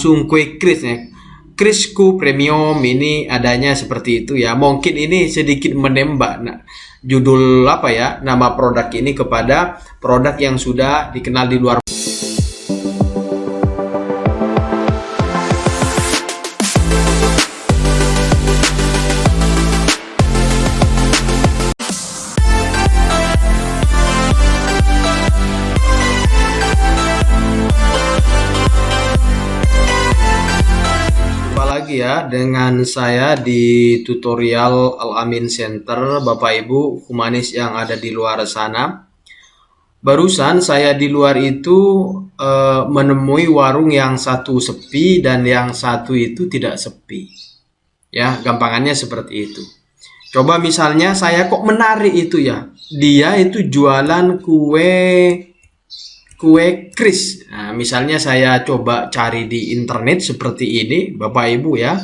langsung kue kris ya. Krisku premium ini adanya seperti itu ya. Mungkin ini sedikit menembak judul apa ya, nama produk ini kepada produk yang sudah dikenal di luar. Lagi ya dengan saya di tutorial Al-Amin Center, Bapak Ibu humanis yang ada di luar sana. Barusan saya di luar itu menemui warung yang satu sepi dan yang satu itu tidak sepi. Ya, gampangannya seperti itu. Coba misalnya saya kok menarik itu ya. Dia itu jualan kue kris. Nah, misalnya saya coba cari di internet seperti ini, Bapak Ibu ya.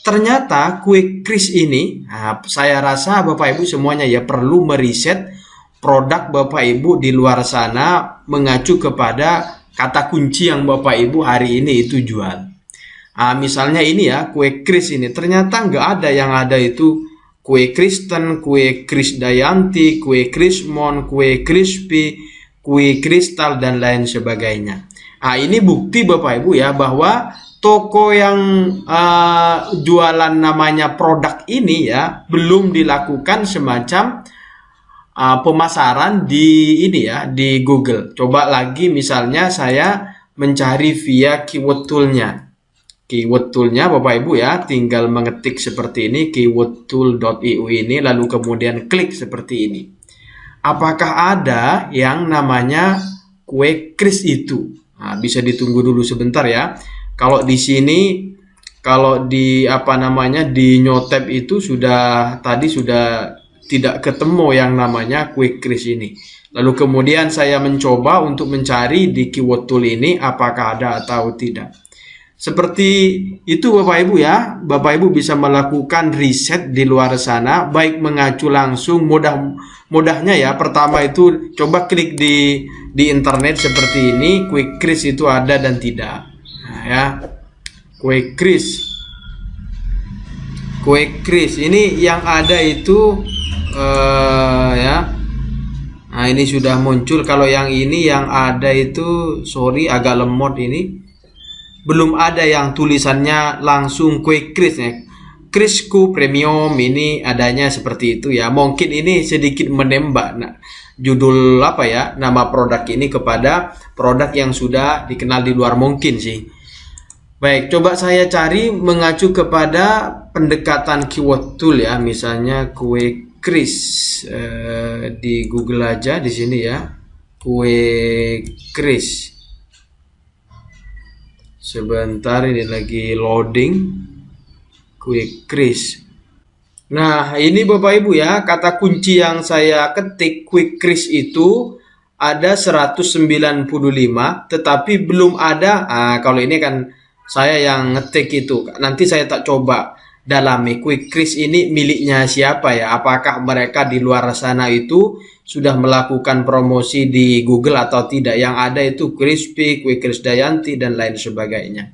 Ternyata kue kris ini, saya rasa Bapak Ibu semuanya ya perlu meriset produk Bapak Ibu di luar sana mengacu kepada kata kunci yang Bapak Ibu hari ini itu jual. Misalnya ini ya, kue kris ini ternyata nggak ada, yang ada itu kue Kristen, kue Krisdayanti, kue Krismon, kue crispy, kue kristal dan lain sebagainya. Ini bukti Bapak Ibu ya bahwa toko yang jualan namanya produk ini ya belum dilakukan semacam pemasaran di ini ya, di Google. Coba lagi misalnya saya mencari via keyword toolnya. Keyword toolnya Bapak Ibu ya, tinggal mengetik seperti ini, keywordtool.io ini, lalu kemudian klik seperti ini. Apakah ada yang namanya kue kris itu? Bisa ditunggu dulu sebentar ya. Kalau di sini, kalau di di nyotep itu tadi sudah tidak ketemu yang namanya kue kris ini. Lalu kemudian saya mencoba untuk mencari di keyword tool ini apakah ada atau tidak. Seperti itu Bapak Ibu ya, Bapak Ibu bisa melakukan riset di luar sana, baik mengacu langsung, mudahnya ya. Pertama itu coba klik di internet seperti ini, kue kris itu ada dan tidak. Ya, kue kris ini yang ada itu ya. Ini sudah muncul. Kalau yang ini yang ada itu, sorry agak lemot ini. Belum ada yang tulisannya langsung kue kris ya. Krisku premium ini adanya seperti itu ya. Mungkin ini sedikit menembak judul apa ya, nama produk ini kepada produk yang sudah dikenal di luar mungkin sih. Baik, coba saya cari mengacu kepada pendekatan keyword tool ya. Misalnya kue kris di Google aja di sini ya. Kue kris. Sebentar, ini lagi loading. Kue kris. Nah, ini Bapak Ibu ya, kata kunci yang saya ketik kue kris itu ada 195, tetapi belum ada. Kalau ini kan saya yang ngetik itu. Nanti saya tak coba dalami kue kris ini miliknya siapa ya? Apakah mereka di luar sana itu sudah melakukan promosi di Google atau tidak? Yang ada itu crispy, kue Krisdayanti dan lain sebagainya.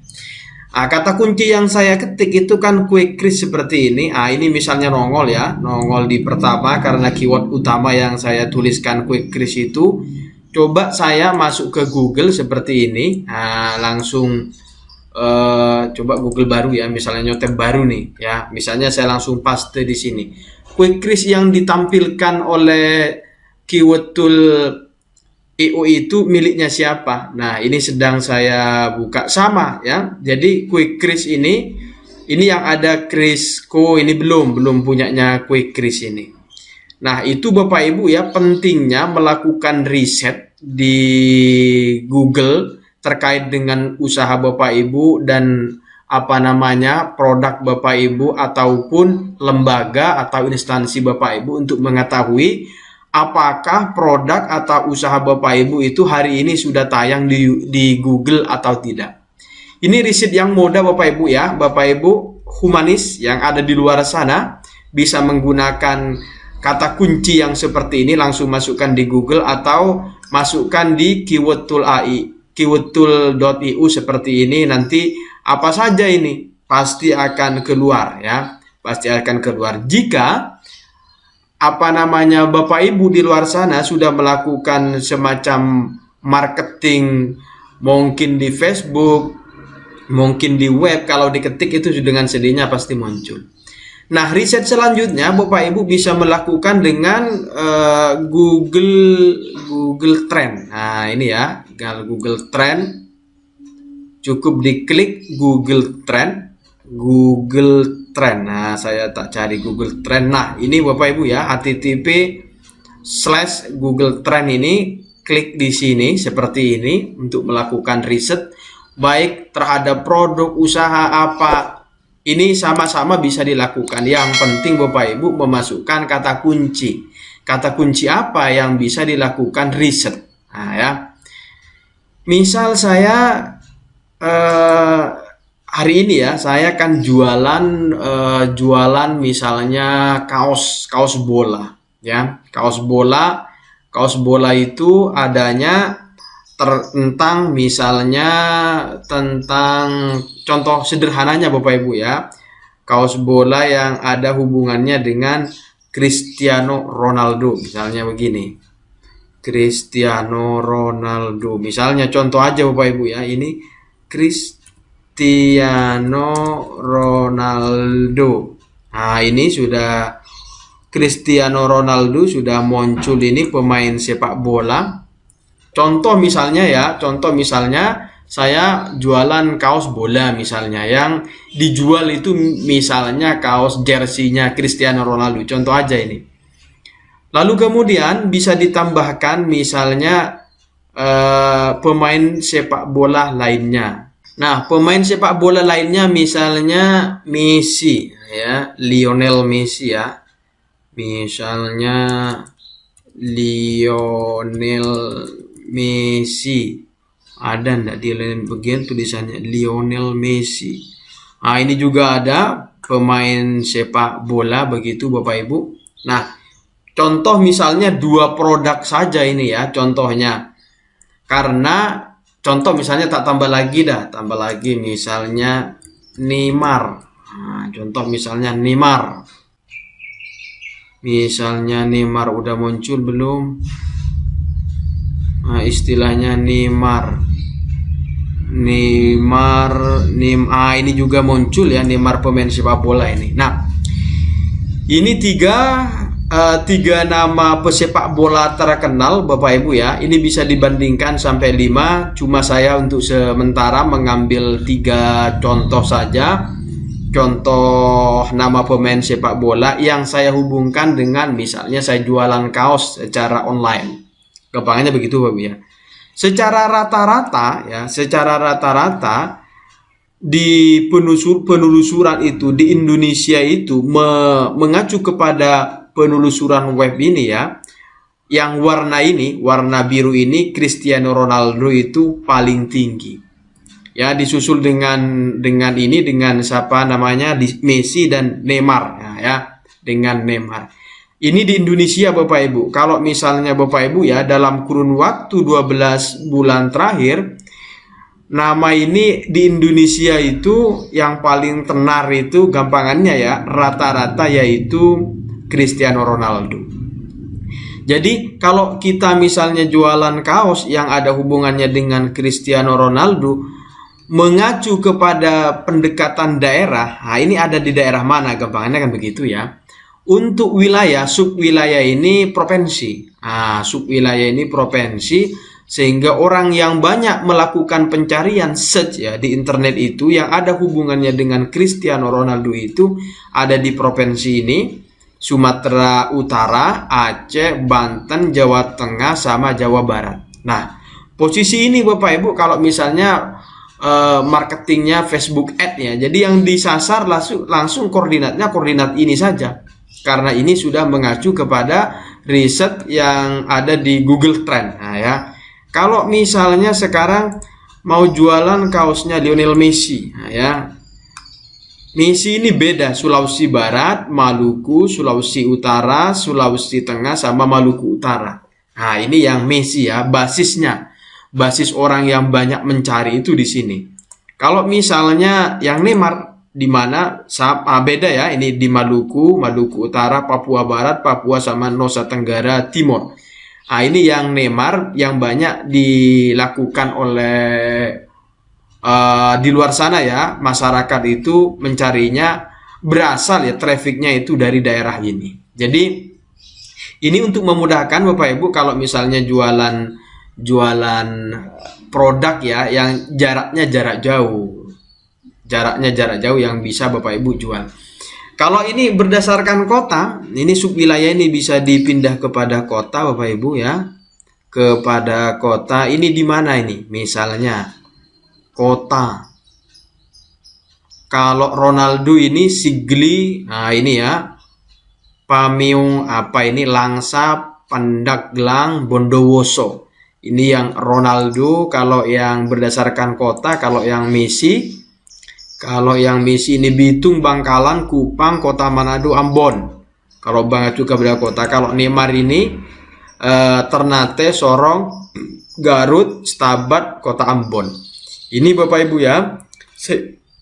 Kata kunci yang saya ketik itu kan kue kris seperti ini. Ini misalnya nongol ya, nongol di pertama karena keyword utama yang saya tuliskan kue kris itu. Coba saya masuk ke Google seperti ini. Langsung coba Google baru ya, misalnya nyotep baru nih ya. Misalnya saya langsung paste di sini. Kue kris yang ditampilkan oleh keyword tool IO itu miliknya siapa? Nah, ini sedang saya buka sama ya. Jadi kue kris ini yang ada Krisco ini belum punyanya kue kris ini. Nah, itu Bapak Ibu ya, pentingnya melakukan riset di Google terkait dengan usaha Bapak Ibu dan produk Bapak Ibu ataupun lembaga atau instansi Bapak Ibu untuk mengetahui apakah produk atau usaha Bapak Ibu itu hari ini sudah tayang di Google atau tidak. Ini riset yang mudah Bapak Ibu ya. Bapak Ibu humanis yang ada di luar sana bisa menggunakan kata kunci yang seperti ini, langsung masukkan di Google atau masukkan di keyword tool AI, keywordtool.io seperti ini. Nanti Apa saja ini? Pasti akan keluar ya. Pasti akan keluar. Jika Bapak Ibu di luar sana sudah melakukan semacam marketing, mungkin di Facebook, mungkin di web, kalau diketik itu dengan sendirinya pasti muncul. Nah, riset selanjutnya Bapak Ibu bisa melakukan dengan Google Trend. Nah, ini ya, Google Trend. Cukup diklik Google Trend. Nah, saya tak cari Google Trend. Nah, ini Bapak Ibu ya, http:/Google Trend ini, klik di sini seperti ini untuk melakukan riset baik terhadap produk usaha apa. Ini sama-sama bisa dilakukan. Yang penting Bapak Ibu memasukkan kata kunci. Kata kunci apa yang bisa dilakukan riset. Nah, ya. Misal saya hari ini ya, saya akan jualan misalnya kaos bola ya. Kaos bola itu adanya tentang misalnya tentang contoh sederhananya Bapak Ibu ya. Kaos bola yang ada hubungannya dengan Cristiano Ronaldo misalnya begini. Cristiano Ronaldo misalnya, contoh aja Bapak Ibu ya, ini Cristiano Ronaldo. Nah, ini sudah Cristiano Ronaldo sudah muncul, ini pemain sepak bola. Contoh misalnya saya jualan kaos bola misalnya, yang dijual itu misalnya kaos jersinya Cristiano Ronaldo. Contoh aja ini. Lalu kemudian bisa ditambahkan misalnya pemain sepak bola lainnya. Nah, pemain sepak bola lainnya misalnya Messi ya, Lionel Messi ya. Misalnya Lionel Messi. Ada enggak di bagian tulisannya Lionel Messi. Nah, ini juga ada pemain sepak bola begitu Bapak Ibu. Nah, contoh misalnya 2 produk saja ini ya contohnya. Karena contoh misalnya tambah lagi misalnya Neymar. Nah, contoh misalnya Neymar. Misalnya Neymar udah muncul belum? Nah, istilahnya Neymar. Ini juga muncul ya, Neymar pemain sepak bola ini. Nah, ini tiga nama pesepak bola terkenal Bapak Ibu ya. Ini bisa dibandingkan sampai 5. Cuma saya untuk sementara mengambil 3 contoh saja. Contoh nama pemain sepak bola yang saya hubungkan dengan misalnya saya jualan kaos secara online. Gampangnya begitu Bapak ya. Secara rata-rata di penelusuran itu di Indonesia itu mengacu kepada penelusuran web ini ya, yang warna biru ini Cristiano Ronaldo itu paling tinggi ya, disusul dengan siapa namanya Messi dan Neymar ya, dengan Neymar. Ini di Indonesia Bapak Ibu. Kalau misalnya Bapak Ibu ya, dalam kurun waktu 12 bulan terakhir, nama ini di Indonesia itu yang paling tenar itu gampangannya ya, rata-rata yaitu Cristiano Ronaldo. Jadi kalau kita misalnya jualan kaos yang ada hubungannya dengan Cristiano Ronaldo, mengacu kepada pendekatan daerah. Nah, ini ada di daerah mana, gampangannya kan begitu ya. Untuk wilayah, subwilayah ini provinsi. Nah, subwilayah ini provinsi, sehingga orang yang banyak melakukan pencarian search ya di internet itu yang ada hubungannya dengan Cristiano Ronaldo itu ada di provinsi ini, Sumatera Utara, Aceh, Banten, Jawa Tengah, sama Jawa Barat. Nah, posisi ini Bapak Ibu kalau misalnya marketingnya Facebook Ad ya, jadi yang disasar langsung koordinat ini saja. Karena ini sudah mengacu kepada riset yang ada di Google Trend. Nah ya, kalau misalnya sekarang mau jualan kaosnya Lionel Messi, nah ya, Messi ini beda, Sulawesi Barat, Maluku, Sulawesi Utara, Sulawesi Tengah, sama Maluku Utara. Nah ini yang Messi ya, basis orang yang banyak mencari itu di sini. Kalau misalnya yang Neymar di mana beda ya, ini di Maluku, Maluku Utara, Papua Barat, Papua sama Nusa Tenggara Timur. Nah, ini yang Neymar yang banyak dilakukan oleh di luar sana ya, masyarakat itu mencarinya berasal ya trafficnya itu dari daerah ini. Jadi ini untuk memudahkan Bapak Ibu kalau misalnya jualan produk ya yang jaraknya jarak jauh yang bisa Bapak Ibu jual. Kalau ini berdasarkan kota, ini subwilayah ini bisa dipindah kepada kota Bapak Ibu ya. Kepada kota ini di mana ini? Misalnya kota. Kalau Ronaldo ini Sigli, nah ini ya. Pamiung apa ini Langsa, Pandeglang, Bondowoso. Ini yang Ronaldo. Kalau yang berdasarkan kota, kalau yang Messi ini Bitung, Bangkalan, Kupang, Kota Manado, Ambon. Kalau Bang juga beda kota. Kalau Neymar ini Ternate, Sorong, Garut, Stabat, Kota Ambon. Ini Bapak Ibu ya.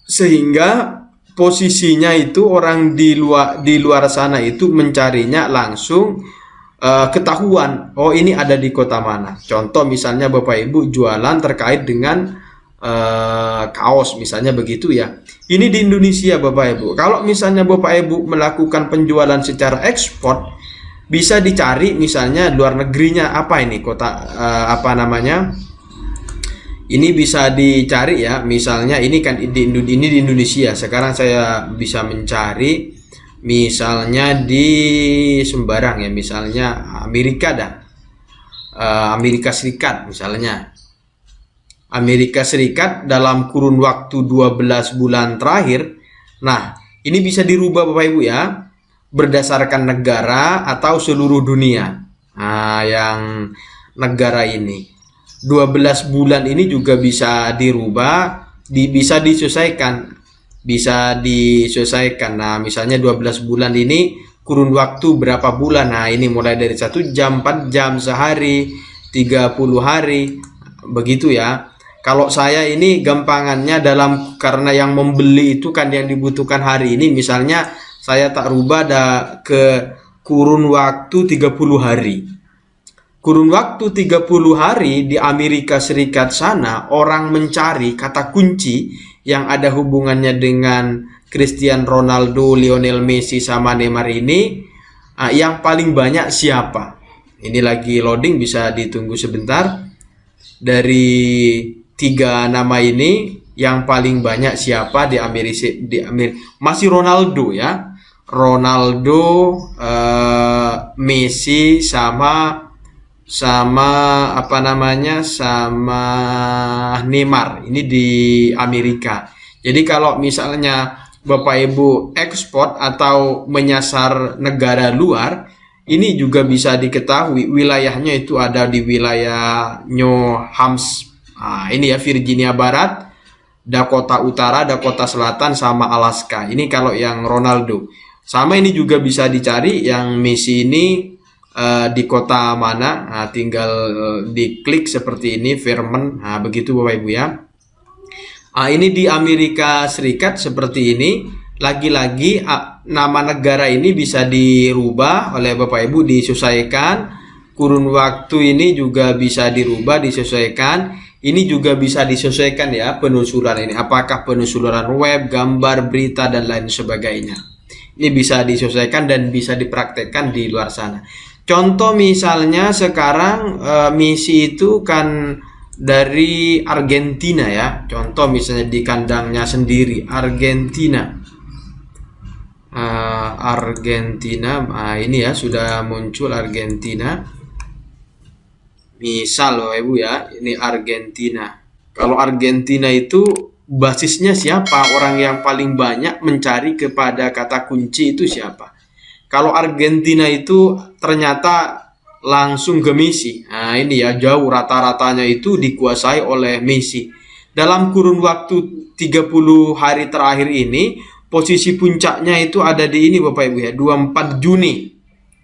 Sehingga posisinya itu orang di luar sana itu mencarinya langsung ketahuan. Oh, ini ada di kota mana. Contoh misalnya Bapak Ibu jualan terkait dengan kaos misalnya begitu ya. Ini di Indonesia Bapak Ibu. Kalau misalnya Bapak Ibu melakukan penjualan secara ekspor, bisa dicari misalnya luar negerinya apa ini kota apa namanya? Ini bisa dicari ya. Misalnya ini kan di Indonesia. Sekarang saya bisa mencari misalnya di sembarang ya, misalnya Amerika dah. Amerika Serikat misalnya. Amerika Serikat dalam kurun waktu 12 bulan terakhir. Nah, ini bisa dirubah Bapak Ibu ya, berdasarkan negara atau seluruh dunia. Nah, yang negara ini 12 bulan ini juga bisa dirubah, bisa disesuaikan. Nah, misalnya 12 bulan ini kurun waktu berapa bulan. Nah, ini mulai dari 1 jam, 4 jam, sehari, 30 hari. Begitu ya. Kalau saya ini gampangannya karena yang membeli itu kan yang dibutuhkan hari ini, misalnya saya tak rubah ke kurun waktu 30 hari. Kurun waktu 30 hari di Amerika Serikat sana, orang mencari kata kunci yang ada hubungannya dengan Cristiano Ronaldo, Lionel Messi, sama Neymar ini, yang paling banyak siapa? Ini lagi loading, bisa ditunggu sebentar. Dari 3 nama ini yang paling banyak siapa di Amerika? Masih Ronaldo ya, Ronaldo, Messi sama apa namanya sama Neymar. Ini di Amerika. Jadi kalau misalnya Bapak Ibu ekspor atau menyasar negara luar, ini juga bisa diketahui wilayahnya itu ada di wilayah New Hampshire. Nah, ini ya Virginia Barat, Dakota Utara, Dakota Selatan, sama Alaska. Ini kalau yang Ronaldo. Sama ini juga bisa dicari yang Messi ini di kota mana. Nah, tinggal diklik seperti ini, Vermont. Nah, begitu Bapak Ibu ya. Nah, ini di Amerika Serikat seperti ini. Lagi-lagi nama negara ini bisa dirubah oleh Bapak Ibu, disesuaikan. Kurun waktu ini juga bisa dirubah, disesuaikan. Ini juga bisa disesuaikan ya penelusuran ini. Apakah penelusuran web, gambar, berita, dan lain sebagainya. Ini bisa disesuaikan dan bisa dipraktekkan di luar sana. Contoh misalnya sekarang Messi itu kan dari Argentina ya. Contoh misalnya di kandangnya sendiri, Argentina. Nah, ini ya sudah muncul Argentina. Misal loh Ibu ya, ini Argentina. Kalau Argentina itu basisnya siapa? Orang yang paling banyak mencari kepada kata kunci itu siapa? Kalau Argentina itu ternyata langsung ke Messi. Nah, ini ya jauh, rata-ratanya itu dikuasai oleh Messi. Dalam kurun waktu 30 hari terakhir ini, posisi puncaknya itu ada di ini Bapak Ibu ya, 24 Juni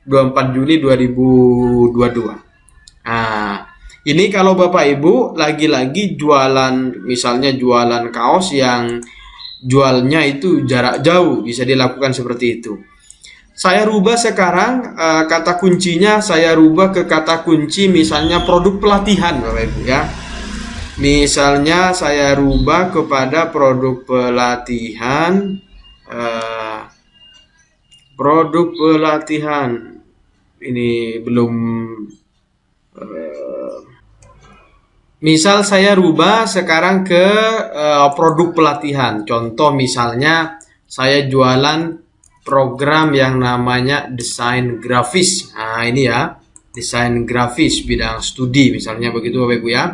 2022. Nah, Ini kalau Bapak Ibu lagi-lagi jualan, misalnya jualan kaos yang jualnya itu jarak jauh, bisa dilakukan seperti itu. Saya rubah sekarang kata kuncinya, saya rubah ke kata kunci misalnya produk pelatihan Bapak Ibu ya. Misalnya saya rubah kepada produk pelatihan, produk pelatihan. Ini belum, misal saya rubah sekarang ke produk pelatihan. Contoh misalnya saya jualan program yang namanya desain grafis. Nah, ini ya, desain grafis bidang studi misalnya begitu Bapak Ibu ya.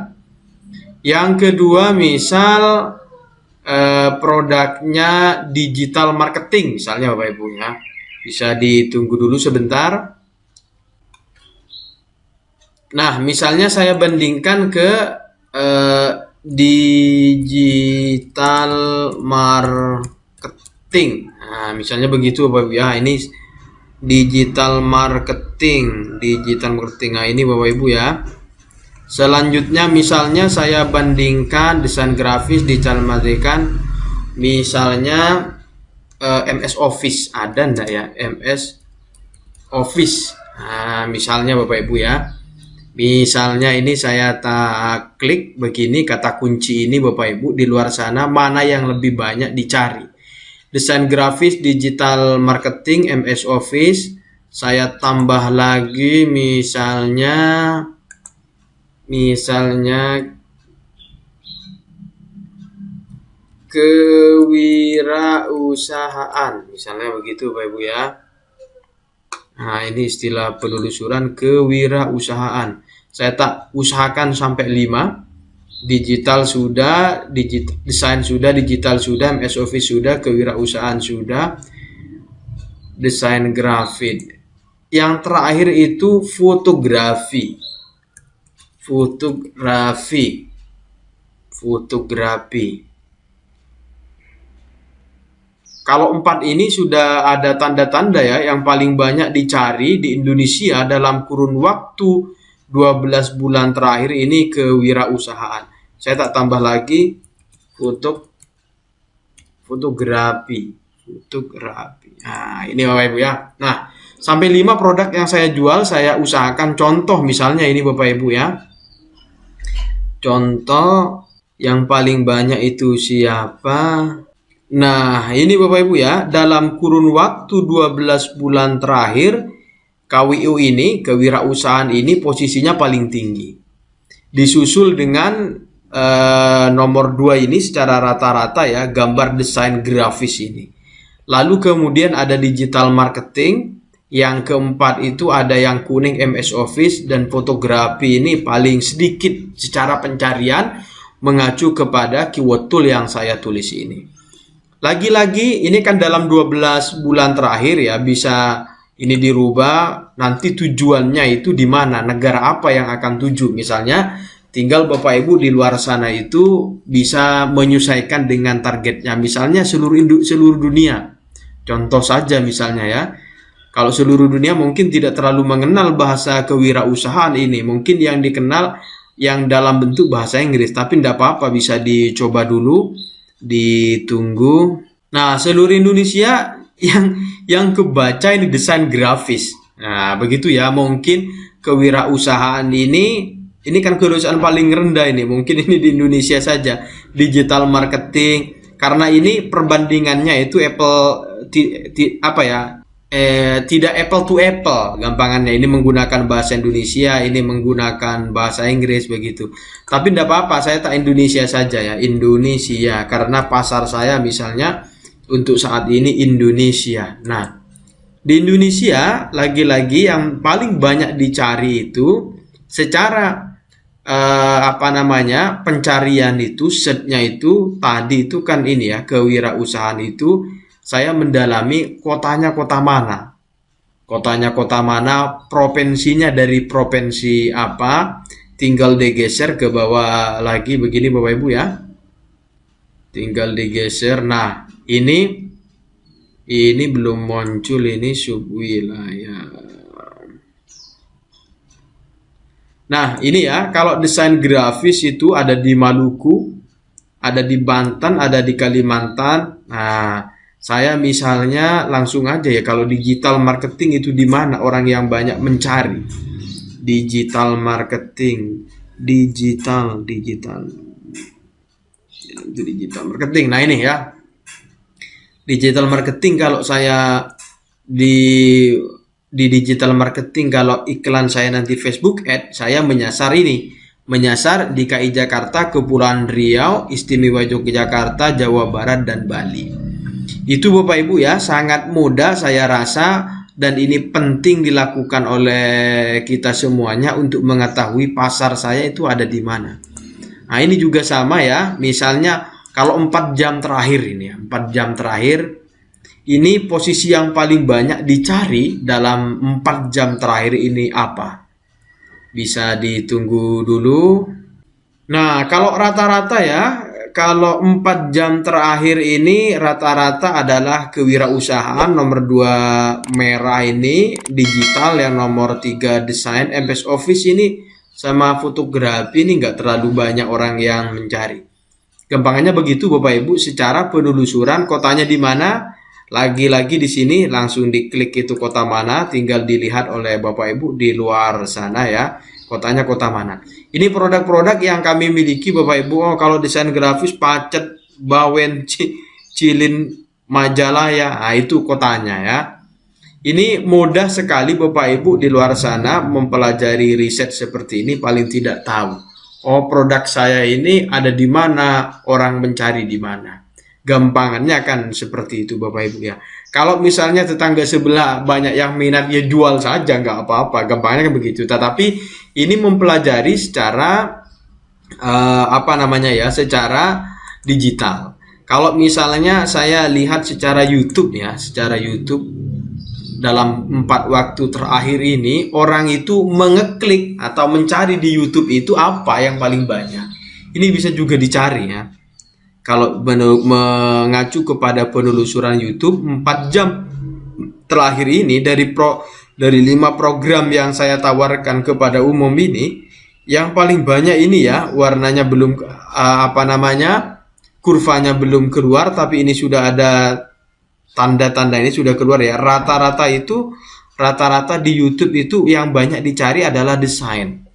Yang kedua misal produknya digital marketing misalnya Bapak Ibu ya. Bisa ditunggu dulu sebentar. Nah, misalnya saya bandingkan ke digital marketing. Nah, misalnya begitu Bapak Ibu ya. Ini digital marketing. Nah, ini Bapak Ibu ya. Selanjutnya misalnya saya bandingkan desain grafis digital marketing. Misalnya MS Office. Ada enggak ya MS Office? Nah, misalnya Bapak Ibu ya. Misalnya ini saya klik begini kata kunci ini Bapak Ibu, di luar sana mana yang lebih banyak dicari. Desain grafis, digital marketing, MS Office. Saya tambah lagi misalnya kewirausahaan. Misalnya begitu Bapak Ibu ya. Nah, ini istilah penelusuran kewirausahaan. Saya tak usahakan sampai 5. Digital sudah, desain sudah, digital sudah, MS Office sudah, kewirausahaan sudah, desain grafik. Yang terakhir itu fotografi. Kalau 4 ini sudah ada tanda-tanda ya, yang paling banyak dicari di Indonesia dalam kurun waktu 12 bulan terakhir ini kewirausahaan. Saya tak tambah lagi fotografi. Nah, ini Bapak Ibu ya. Nah, sampai 5 produk yang saya jual saya usahakan. Contoh misalnya ini Bapak Ibu ya. Contoh yang paling banyak itu siapa? Nah, ini Bapak Ibu ya, dalam kurun waktu 12 bulan terakhir, KWU ini, kewirausahaan ini posisinya paling tinggi. Disusul dengan nomor 2 ini secara rata-rata ya, gambar desain grafis ini. Lalu kemudian ada digital marketing, yang keempat itu ada yang kuning MS Office, dan fotografi ini paling sedikit secara pencarian mengacu kepada keyword tool yang saya tulis ini. Lagi-lagi ini kan dalam 12 bulan terakhir ya, bisa ini dirubah nanti tujuannya itu di mana, negara apa yang akan tuju. Misalnya tinggal Bapak Ibu di luar sana itu bisa menyesuaikan dengan targetnya. Misalnya seluruh dunia. Contoh saja misalnya ya. Kalau seluruh dunia mungkin tidak terlalu mengenal bahasa kewirausahaan ini. Mungkin yang dikenal yang dalam bentuk bahasa Inggris, tapi tidak apa-apa, bisa dicoba dulu. Ditunggu. Nah, seluruh Indonesia yang kebaca ini desain grafis. Nah, begitu ya. Mungkin kewirausahaan ini kan kewirausahaan paling rendah ini. Mungkin ini di Indonesia saja. Digital marketing. Karena ini perbandingannya itu tidak apple to apple gampangannya. Ini menggunakan bahasa Indonesia, ini menggunakan bahasa Inggris begitu. Tapi tidak apa-apa, saya tak Indonesia saja ya, Indonesia, karena pasar saya misalnya untuk saat ini Indonesia. Nah, di Indonesia lagi-lagi yang paling banyak dicari itu secara pencarian itu, setnya itu tadi itu kan ini ya, kewirausahaan itu saya mendalami kotanya kota mana, provinsinya dari provinsi apa, tinggal digeser ke bawah lagi begini Bapak Ibu ya, tinggal digeser. Nah, ini belum muncul ini subwilayah. Nah, ini ya, kalau desain grafis itu ada di Maluku, ada di Banten, ada di Kalimantan. Nah, saya misalnya langsung aja ya, kalau digital marketing itu di mana orang yang banyak mencari. Digital marketing, digital itu digital marketing. Nah, ini ya. Digital marketing kalau saya di digital marketing, kalau iklan saya nanti Facebook Ad, saya menyasar DKI Jakarta, Kepulauan Riau, Istimewa Yogyakarta, Jawa Barat, dan Bali. Itu Bapak Ibu ya, sangat mudah saya rasa, dan ini penting dilakukan oleh kita semuanya untuk mengetahui pasar saya itu ada di mana. Nah, ini juga sama ya, misalnya kalau 4 jam terakhir ini ya, 4 jam terakhir ini posisi yang paling banyak dicari dalam 4 jam terakhir ini apa? Bisa ditunggu dulu. Nah, kalau rata-rata ya, kalau 4 jam terakhir ini rata-rata adalah kewirausahaan, nomor 2 merah ini digital, yang nomor 3 desain, MS Office ini sama fotografi ini nggak terlalu banyak orang yang mencari. Gampangannya begitu Bapak Ibu, secara penelusuran kotanya di mana, lagi-lagi di sini langsung diklik itu kota mana, tinggal dilihat oleh Bapak Ibu di luar sana ya, kotanya kota mana. Ini produk-produk yang kami miliki Bapak Ibu. Oh, kalau desain grafis Pacet, Bawen, Cilin, Majalaya, nah itu kotanya ya. Ini mudah sekali Bapak Ibu di luar sana mempelajari riset seperti ini, paling tidak tahu. Oh, produk saya ini ada di mana, orang mencari di mana. Gampangannya kan seperti itu Bapak Ibu ya. Kalau misalnya tetangga sebelah banyak yang minat, ya jual saja, nggak apa-apa. Gampangannya kan begitu. Tetapi ini mempelajari secara secara digital. Kalau misalnya saya lihat secara YouTube ya, secara YouTube dalam 4 waktu terakhir ini, orang itu mengeklik atau mencari di YouTube itu apa yang paling banyak. Ini bisa juga dicari ya. Kalau mengacu kepada penelusuran YouTube 4 jam terakhir ini, dari 5 program yang saya tawarkan kepada umum ini, yang paling banyak ini ya, warnanya belum kurvanya belum keluar, tapi ini sudah ada tanda-tanda, ini sudah keluar ya. Rata-rata di YouTube itu yang banyak dicari adalah desain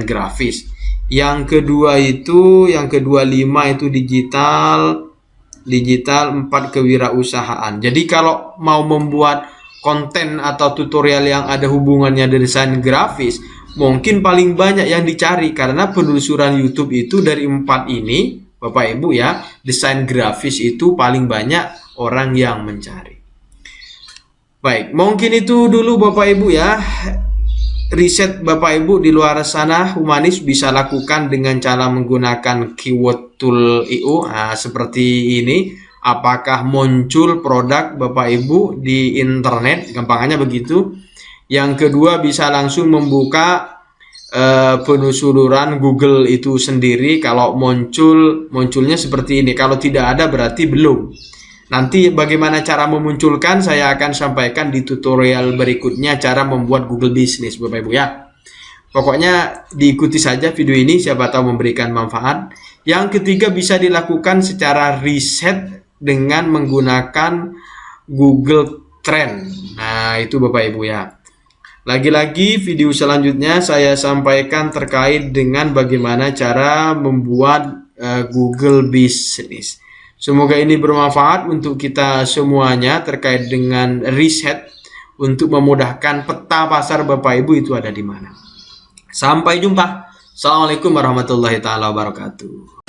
grafis. Yang kedua 5 itu digital, 4 kewirausahaan. Jadi kalau mau membuat konten atau tutorial yang ada hubungannya dengan desain grafis, mungkin paling banyak yang dicari, karena penelusuran YouTube itu dari 4 ini Bapak Ibu ya, desain grafis itu paling banyak orang yang mencari. Baik, mungkin itu dulu Bapak Ibu ya. Riset Bapak Ibu di luar sana humanis bisa lakukan dengan cara menggunakan keyword tool IO seperti ini. Apakah muncul produk Bapak Ibu di internet, gampangannya begitu. Yang kedua, bisa langsung membuka penelusuran Google itu sendiri. Kalau munculnya seperti ini, kalau tidak ada berarti belum. Nanti bagaimana cara memunculkan saya akan sampaikan di tutorial berikutnya, cara membuat Google Business Bapak Ibu ya. Pokoknya diikuti saja video ini, siapa tahu memberikan manfaat. Yang ketiga, bisa dilakukan secara riset dengan menggunakan Google Trend. Nah, itu Bapak Ibu ya. Lagi-lagi video selanjutnya saya sampaikan terkait dengan bagaimana cara membuat Google Business. Semoga ini bermanfaat untuk kita semuanya terkait dengan riset untuk memudahkan peta pasar Bapak Ibu itu ada di mana. Sampai jumpa. Assalamualaikum warahmatullahi wabarakatuh.